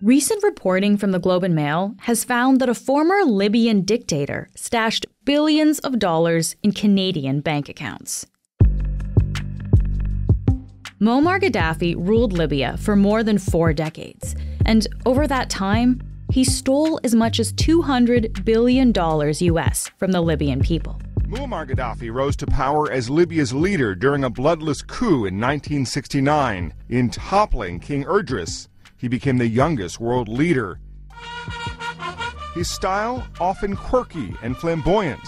Recent reporting from the Globe and Mail has found that a former Libyan dictator stashed billions of dollars in Canadian bank accounts. Moammar Gadhafi ruled Libya for more than 4 decades, and over that time, he stole as much as $200 billion US from the Libyan people. Moammar Gadhafi rose to power as Libya's leader during a bloodless coup in 1969. In toppling King Idris, he became the youngest world leader. His style, often quirky and flamboyant.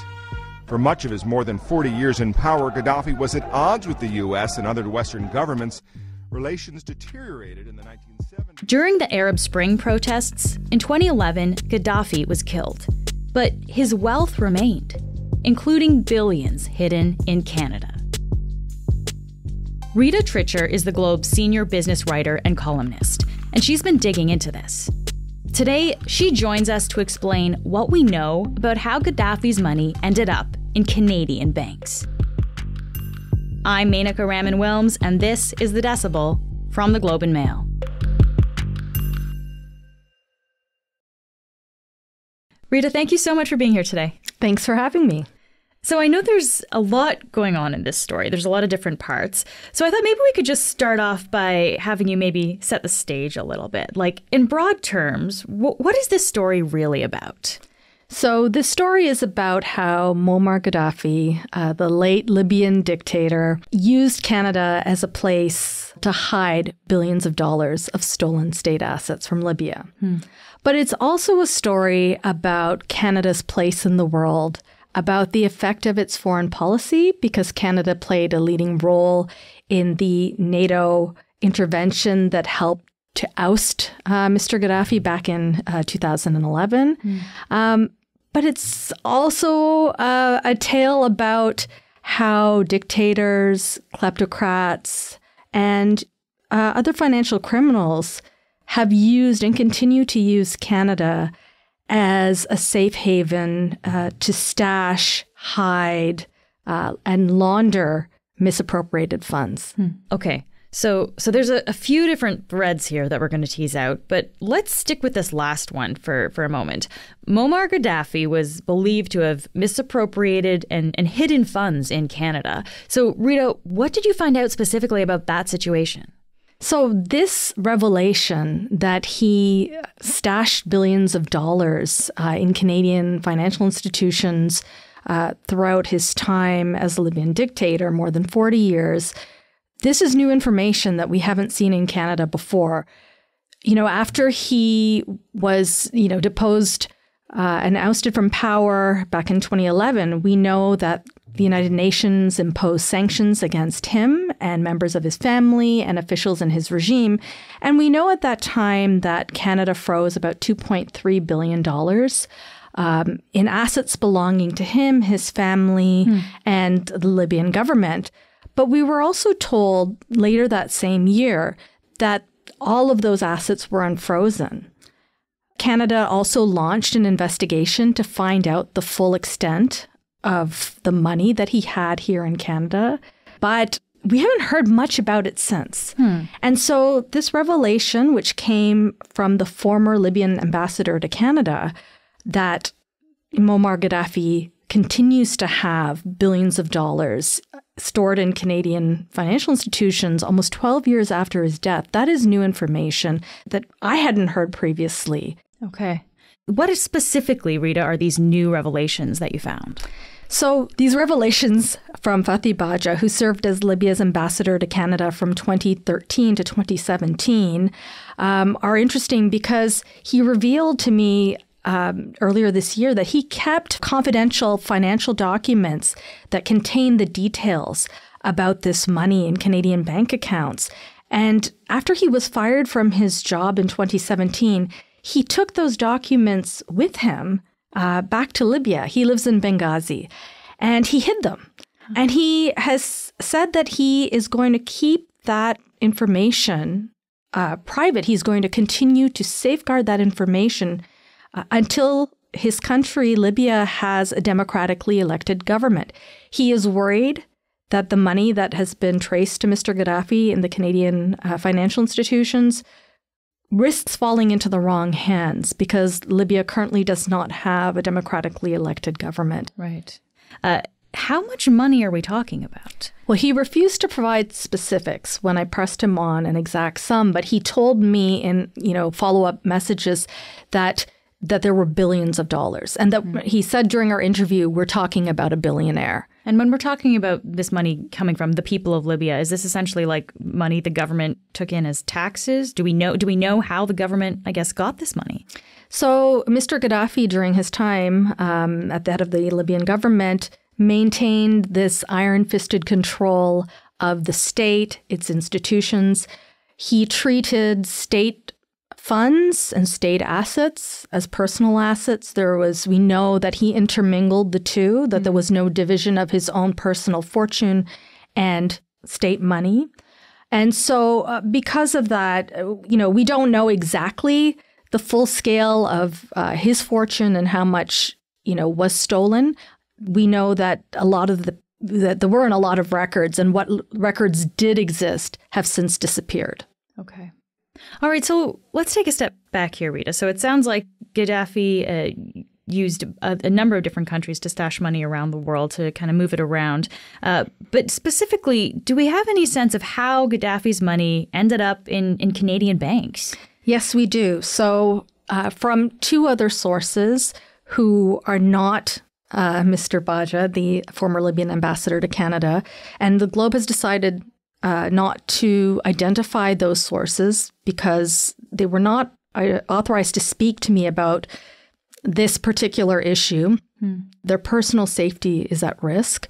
For much of his more than 40 years in power, Gadhafi was at odds with the U.S. and other Western governments. Relations deteriorated in the 1970s. During the Arab Spring protests, in 2011, Gadhafi was killed. But his wealth remained, including billions hidden in Canada. Rita Trichur is the Globe's senior business writer and columnist, and she's been digging into this. Today, she joins us to explain what we know about how Gadhafi's money ended up in Canadian banks. I'm Menaka Raman-Wilms, and this is The Decibel from the Globe and Mail. Rita, thank you so much for being here today. Thanks for having me. So I know there's a lot going on in this story. There's a lot of different parts. So I thought maybe we could just start off by having you maybe set the stage a little bit. Like, in broad terms, what is this story really about? So this story is about how Moammar Gadhafi, the late Libyan dictator, used Canada as a place to hide billions of dollars of stolen state assets from Libya. But it's also a story about Canada's place in the world, about the effect of its foreign policy, because Canada played a leading role in the NATO intervention that helped to oust Mr. Gadhafi back in 2011. But it's also a tale about how dictators, kleptocrats, and other financial criminals have used and continue to use Canada as a safe haven to stash, hide, and launder misappropriated funds. Okay. So there's a few different threads here that we're going to tease out, but let's stick with this last one for a moment. Moammar Gadhafi was believed to have misappropriated and hidden funds in Canada. So Rita, what did you find out specifically about that situation? So this revelation that he stashed billions of dollars in Canadian financial institutions throughout his time as a Libyan dictator, more than 40 years, this is new information that we haven't seen in Canada before. You know, after he was, deposed and ousted from power back in 2011, we know that the United Nations imposed sanctions against him and members of his family and officials in his regime. And we know at that time that Canada froze about $2.3 billion in assets belonging to him, his family, and the Libyan government. But we were also told later that same year that all of those assets were unfrozen. Canada also launched an investigation to find out the full extent of the money that he had here in Canada, but we haven't heard much about it since. And so this revelation, which came from the former Libyan ambassador to Canada, that Moammar Gadhafi continues to have billions of dollars stored in Canadian financial institutions almost 12 years after his death, that is new information that I hadn't heard previously. Okay. What specifically, Rita, are these new revelations that you found? So these revelations from Fathi Baja, who served as Libya's ambassador to Canada from 2013 to 2017, are interesting because he revealed to me earlier this year that he kept confidential financial documents that contain the details about this money in Canadian bank accounts. And after he was fired from his job in 2017, he took those documents with him back to Libya. He lives in Benghazi, and he hid them. And he has said that he is going to keep that information private. He's going to continue to safeguard that information until his country, Libya, has a democratically elected government. He is worried that the money that has been traced to Mr. Gadhafi in the Canadian financial institutions risks falling into the wrong hands because Libya currently does not have a democratically elected government. Right. How much money are we talking about? Well, he refused to provide specifics when I pressed him on an exact sum, but he told me in, follow-up messages that there were billions of dollars. And that he said during our interview, we're talking about a billionaire. And when we're talking about this money coming from the people of Libya, is this essentially like money the government took in as taxes? Do we know how the government, I guess, got this money? So Mr. Gadhafi, during his time at the head of the Libyan government, maintained this iron-fisted control of the state, its institutions. He treated state funds and state assets as personal assets. We know that he intermingled the two, that there was no division of his own personal fortune and state money. And so because of that, we don't know exactly the full scale of his fortune and how much, was stolen. We know that that there weren't a lot of records, and what records did exist have since disappeared. Okay. All right, so let's take a step back here, Rita. So it sounds like Gadhafi used a number of different countries to stash money around the world to kind of move it around. But specifically, do we have any sense of how Gadhafi's money ended up in Canadian banks? Yes, we do. So from two other sources who are not Mr. Baja, the former Libyan ambassador to Canada, and the Globe has decided not to identify those sources because they were not authorized to speak to me about this particular issue. Their personal safety is at risk.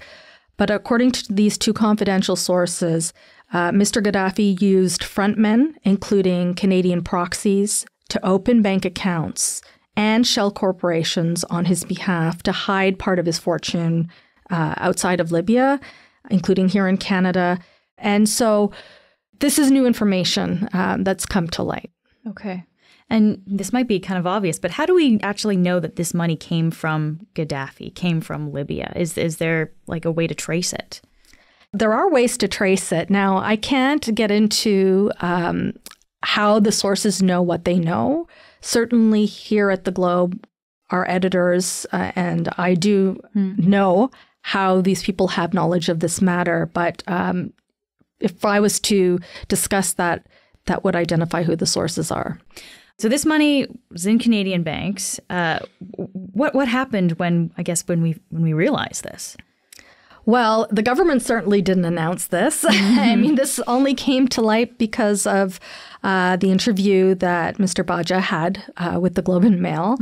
But according to these two confidential sources, Mr. Gadhafi used frontmen, including Canadian proxies, to open bank accounts and shell corporations on his behalf to hide part of his fortune outside of Libya, including here in Canada. And so this is new information that's come to light. Okay. And this might be kind of obvious, but how do we actually know that this money came from Gadhafi, came from Libya? Is there like a way to trace it? There are ways to trace it. Now, I can't get into how the sources know what they know. Certainly here at the Globe, our editors and I do know how these people have knowledge of this matter. But if I was to discuss that, that would identify who the sources are. So this money was in Canadian banks. What happened when we realized this? Well, the government certainly didn't announce this. I mean, this only came to light because of the interview that Mr. Baja had with the Globe and Mail.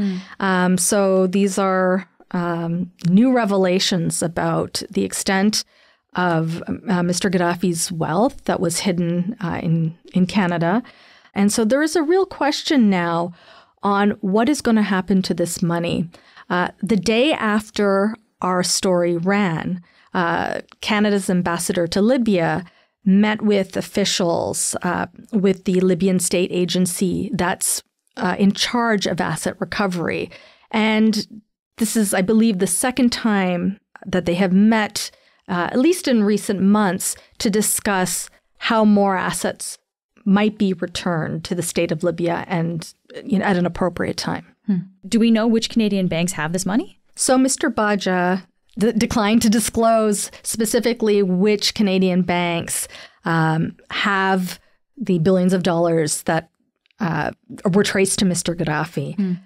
So these are new revelations about the extent of Mr. Gadhafi's wealth that was hidden in Canada. And so there is a real question now on what is going to happen to this money. The day after our story ran, Canada's ambassador to Libya met with officials with the Libyan state agency that's in charge of asset recovery. And this is, I believe, the second time that they have met, at least in recent months, to discuss how more assets might be returned to the state of Libya and at an appropriate time. Do we know which Canadian banks have this money? So Mr. Baja declined to disclose specifically which Canadian banks have the billions of dollars that were traced to Mr. Gadhafi.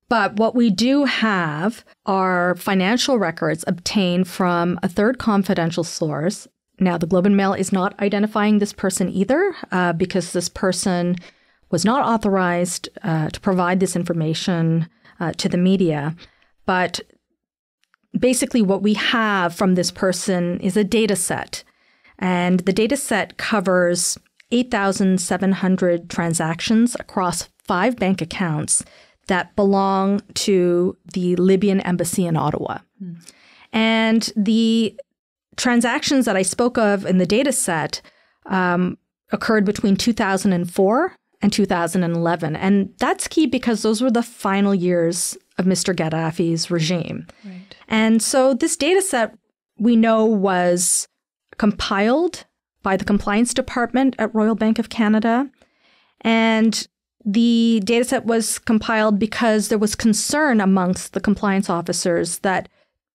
But what we do have are financial records obtained from a third confidential source. Now, the Globe and Mail is not identifying this person either because this person was not authorized to provide this information to the media. But basically what we have from this person is a data set. And the data set covers 8,700 transactions across 5 bank accounts that belong to the Libyan embassy in Ottawa. And the transactions that I spoke of in the data set occurred between 2004 and 2011. And that's key because those were the final years of Mr. Gadhafi's regime. Right. And so this data set, we know, was compiled by the Compliance Department at Royal Bank of Canada. And The dataset was compiled because there was concern amongst the compliance officers that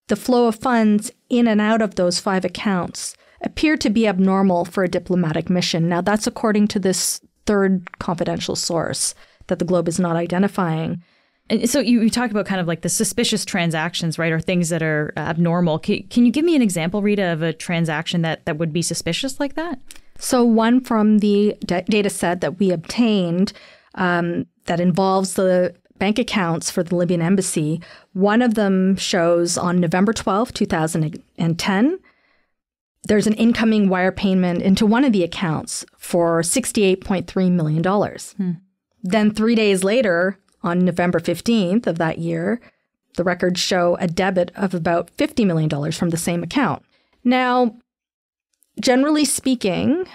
the flow of funds in and out of those 5 accounts appeared to be abnormal for a diplomatic mission. Now, that's according to this third confidential source that the Globe is not identifying. And so you talk about kind of like the suspicious transactions, right, or things that are abnormal. Can you give me an example, Rita, of a transaction that would be suspicious like that? So one from the data set that we obtained that involves the bank accounts for the Libyan embassy, one of them shows on November 12, 2010, there's an incoming wire payment into one of the accounts for $68.3 million. Then 3 days later, on November 15th of that year, the records show a debit of about $50 million from the same account. Now, generally speaking,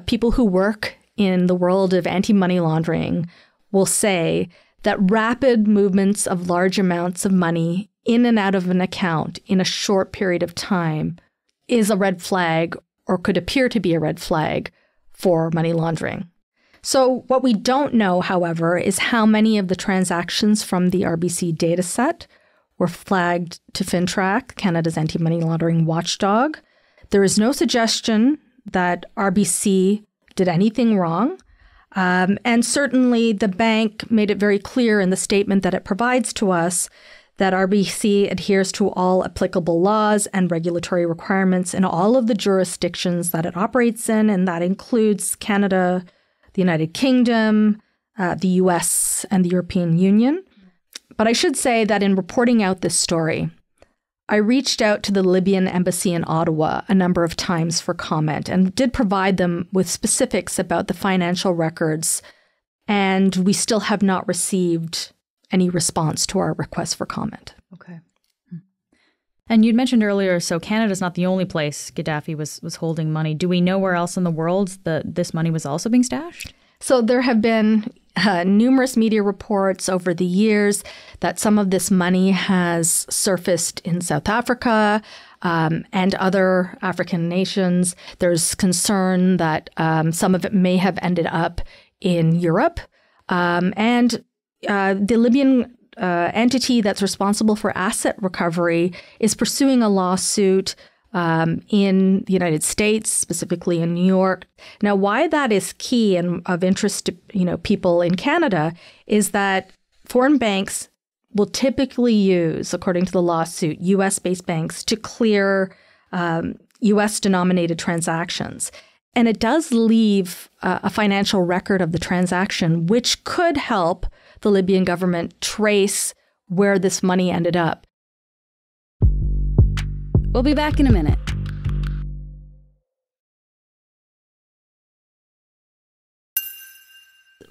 people who work in the world of anti-money laundering will say that rapid movements of large amounts of money in and out of an account in a short period of time is a red flag or could appear to be a red flag for money laundering. So what we don't know, however, is how many of the transactions from the RBC dataset were flagged to FINTRAC, Canada's anti-money laundering watchdog. There is no suggestion that RBC did anything wrong. And certainly the bank made it very clear in the statement that it provides to us that RBC adheres to all applicable laws and regulatory requirements in all of the jurisdictions that it operates in, and that includes Canada, the United Kingdom, the US, and the European Union. But I should say that in reporting out this story, I reached out to the Libyan embassy in Ottawa a number of times for comment and did provide them with specifics about the financial records, and we still have not received any response to our request for comment. Okay. And you'd mentioned earlier, so Canada's not the only place Gadhafi was holding money. Do we know where else in the world this money was also being stashed? So there have been numerous media reports over the years that some of this money has surfaced in South Africa and other African nations. There's concern that some of it may have ended up in Europe. And the Libyan entity that's responsible for asset recovery is pursuing a lawsuit in the United States, specifically in New York. Now, why that is key and of interest to people in Canada is that foreign banks will typically use, according to the lawsuit, U.S.-based banks to clear U.S.-denominated transactions. And it does leave a financial record of the transaction, which could help the Libyan government trace where this money ended up. We'll be back in a minute.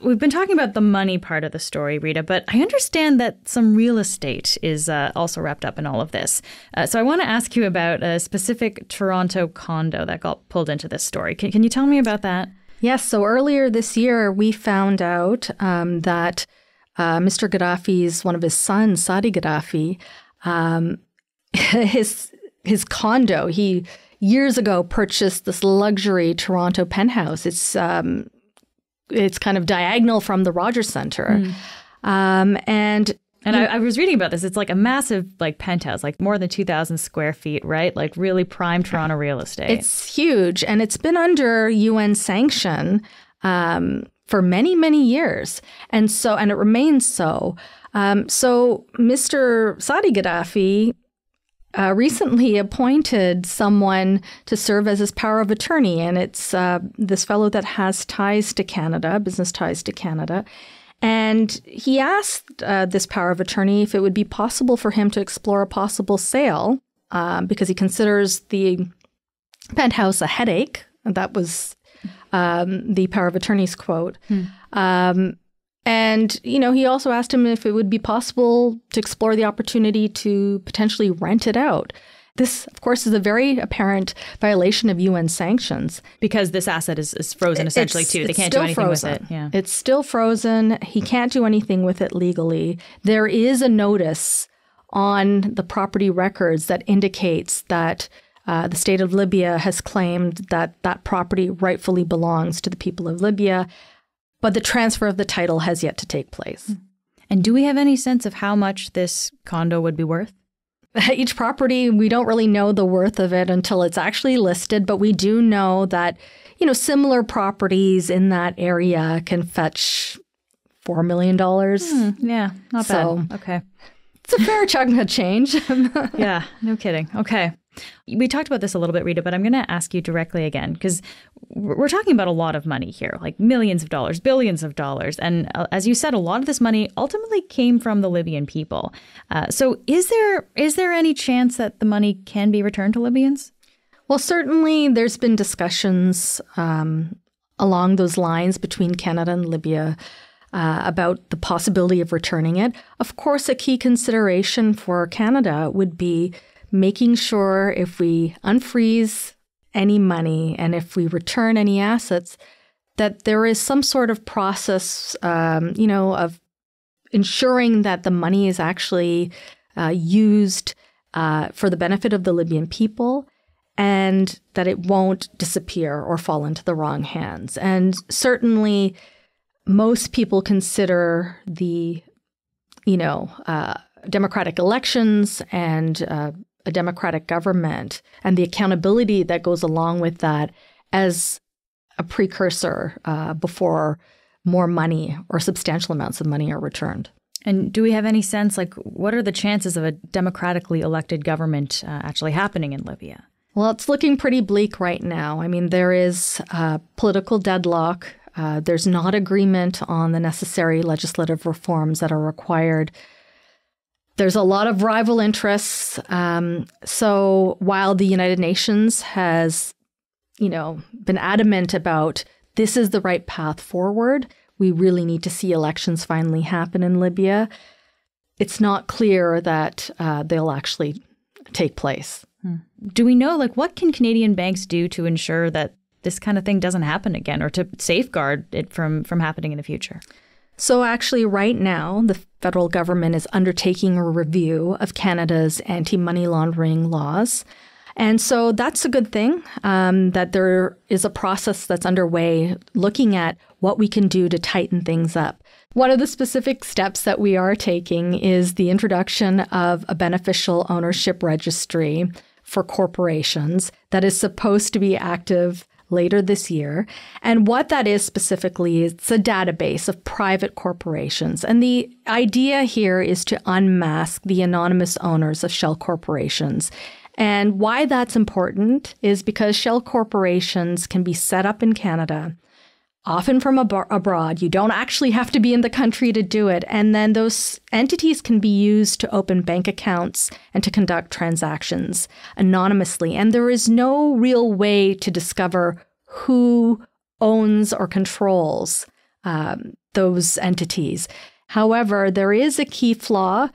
We've been talking about the money part of the story, Rita, but I understand that some real estate is also wrapped up in all of this. So I want to ask you about a specific Toronto condo that got pulled into this story. Can you tell me about that? Yes. So earlier this year, we found out that Mr. Gadhafi's, one of his sons, Saadi Gadhafi, his condo, he years ago purchased this luxury Toronto penthouse. It's kind of diagonal from the Rogers Centre. And I was reading about this. It's like a massive penthouse, like more than 2,000 square feet, right? Like really prime Toronto real estate. It's huge. And it's been under UN sanction for many, many years. And it remains so. So Mr. Saadi Gadhafi recently appointed someone to serve as his power of attorney. And it's this fellow that has ties to Canada, business ties to Canada. And he asked this power of attorney if it would be possible for him to explore a possible sale because he considers the penthouse a headache. That was the power of attorney's quote. And, he also asked him if it would be possible to explore the opportunity to potentially rent it out. This, of course, is a very apparent violation of UN sanctions. Because this asset is frozen, essentially, too. They can't do anything with it. Yeah. It's still frozen. He can't do anything with it legally. There is a notice on the property records that indicates that the state of Libya has claimed that that property rightfully belongs to the people of Libya. but the transfer of the title has yet to take place. And do we have any sense of how much this condo would be worth? Each property, we don't really know the worth of it until it's actually listed, but we do know that, similar properties in that area can fetch $4 million. Yeah, not bad. Okay. It's a fair chunk of change. Yeah, no kidding. Okay. We talked about this a little bit, Rita, but I'm going to ask you directly again, because we're talking about a lot of money here, like millions of dollars, billions of dollars. And as you said, a lot of this money ultimately came from the Libyan people. So is there any chance that the money can be returned to Libyans? Well, certainly there's been discussions along those lines between Canada and Libya about the possibility of returning it. Of course, a key consideration for Canada would be making sure if we unfreeze any money and if we return any assets, that there is some sort of process, of ensuring that the money is actually used for the benefit of the Libyan people and that it won't disappear or fall into the wrong hands. And certainly most people consider the, democratic elections and a democratic government and the accountability that goes along with that as a precursor before more money or substantial amounts of money are returned. And do we have any sense, what are the chances of a democratically elected government actually happening in Libya? Well, it's looking pretty bleak right now. I mean, there is political deadlock. There's not agreement on the necessary legislative reforms that are required. There's a lot of rival interests. So while the United Nations has, been adamant about this is the right path forward, we really need to see elections finally happen in Libya, it's not clear that they'll actually take place. Do we know, what can Canadian banks do to ensure that this kind of thing doesn't happen again or to safeguard it from happening in the future? So actually right now, the federal government is undertaking a review of Canada's anti-money laundering laws. And so that's a good thing, that there is a process that's underway looking at what we can do to tighten things up. One of the specific steps that we are taking is the introduction of a beneficial ownership registry for corporations that is supposed to be active later this year. And what that is specifically is it's a database of private corporations. And the idea here is to unmask the anonymous owners of shell corporations. And why that's important is because shell corporations can be set up in Canada, often from abroad. You don't actually have to be in the country to do it. And then those entities can be used to open bank accounts and to conduct transactions anonymously. And there is no real way to discover who owns or controls those entities. However, there is a key flaw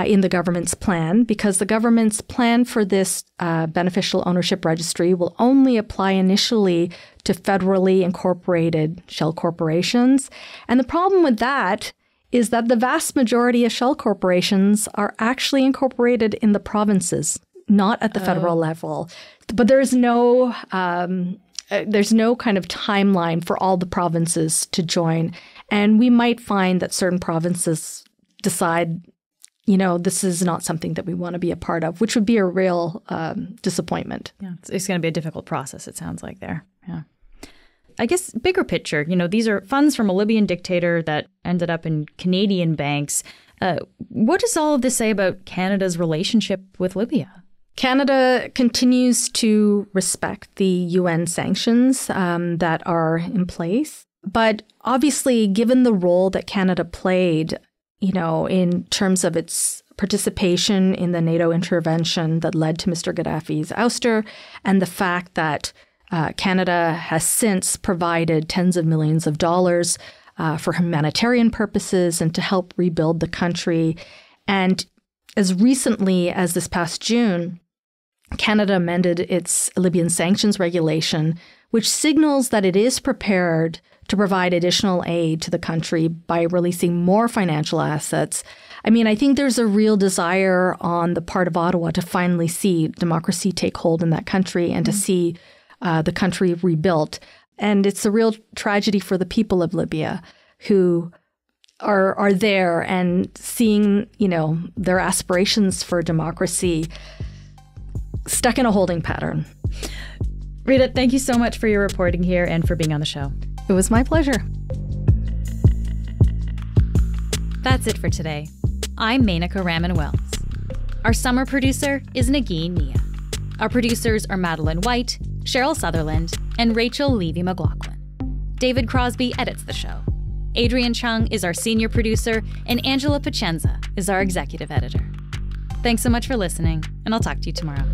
in the government's plan, because the government's plan for this beneficial ownership registry will only apply initially to federally incorporated shell corporations. And the problem with that is that the vast majority of shell corporations are actually incorporated in the provinces, not at the federal level. But there's no kind of timeline for all the provinces to join. And we might find that certain provinces decide, this is not something that we want to be a part of, which would be a real disappointment. Yeah, it's going to be a difficult process, it sounds like there. Yeah. I guess bigger picture, these are funds from a Libyan dictator that ended up in Canadian banks. What does all of this say about Canada's relationship with Libya? Canada continues to respect the UN sanctions that are in place. But obviously, given the role that Canada played, in terms of its participation in the NATO intervention that led to Mr. Gadhafi's ouster, and the fact that Canada has since provided tens of millions of dollars for humanitarian purposes and to help rebuild the country. And as recently as this past June, Canada amended its Libyan sanctions regulation, which signals that it is prepared to provide additional aid to the country by releasing more financial assets. I mean, I think there's a real desire on the part of Ottawa to finally see democracy take hold in that country and to see the country rebuilt. And it's a real tragedy for the people of Libya who are there and seeing, their aspirations for democracy stuck in a holding pattern. Rita, thank you so much for your reporting here and for being on the show. It was my pleasure. That's it for today. I'm Menaka Raman-Wells. Our summer producer is Nagin Nia. Our producers are Madeline White, Cheryl Sutherland, and Rachel Levy-McLaughlin. David Crosby edits the show. Adrian Chung is our senior producer, and Angela Pacenza is our executive editor. Thanks so much for listening, and I'll talk to you tomorrow.